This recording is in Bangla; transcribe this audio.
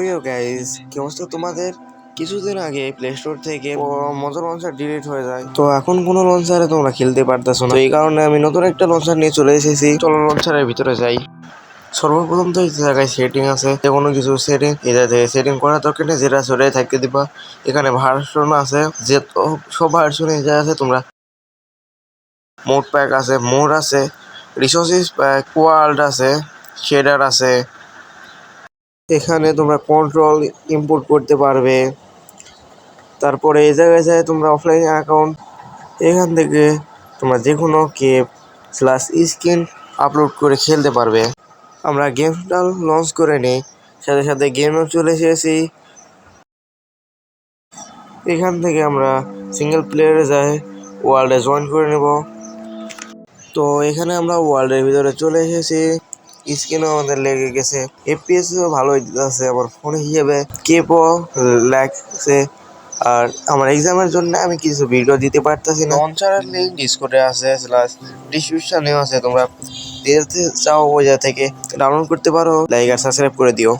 ইয়ো গাইস, কি অবস্থা তোমাদের? কিছুদিন আগে প্লে স্টোর থেকে মজা লঞ্চার ডিলিট হয়ে যায়, তো এখন কোনো লঞ্চারে তোমরা খেলতে পারতেছো না। তো এই কারণে আমি নতুন একটা লঞ্চার নিয়ে চলে এসেছি। চলো লঞ্চারের ভিতরে যাই। সর্বপ্রথম তো এই জায়গায় সেটিং আছে, যে কোনো কিছু সেটিং এটা থেকে সেটিং করার দরকার নেই, যেটা সেটাই থাকতে দিবা। এখানে ভার্সন আছে, যে সব ভার্সনে যা আছে তোমরা মোড প্যাক আছে, মোড আছে, রিসোর্সেস প্যাক, ওয়ার্ল্ড আছে, শেডার আছে। এখানে তোমরা কন্ট্রোল ইম্পোর্ট করতে পারবে। তারপরে এই জায়গায় যায় তোমরা অফলাইন অ্যাকাউন্ট, এখান থেকে তোমরা যে কোনো কেপ স্ল্যাশ স্ক্রিন আপলোড করে খেলতে পারবে। আমরা গেমটা লঞ্চ করে নিই, সাথে সাথে গেমও চলে এসেছি। এখান থেকে আমরা সিঙ্গেল প্লেয়ারে যাই, ওয়ার্ল্ডে জয়েন করে নেব। তো এখানে আমরা ওয়ার্ল্ডের ভিতরে চলে এসেছি। স্ক্রিনও আমাদের লেগে গেছে, এফপিএসও ভালোই দিতেছে আমার ফোনে হিসেবে, কেপও লাগছে। আর আমার এক্সামের জন্য আমি কিছু ভিডিও দিতে পারতেছি না। লঞ্চারের লিঙ্ক ডিসকর্ডে আছে, প্লাস ডিসক্রিপশনেও আছে, তোমরা দেখতে চাও ওই জায়গা থেকে ডাউনলোড করতে পারো। লাইক আর সাবস্ক্রাইব করে দিও।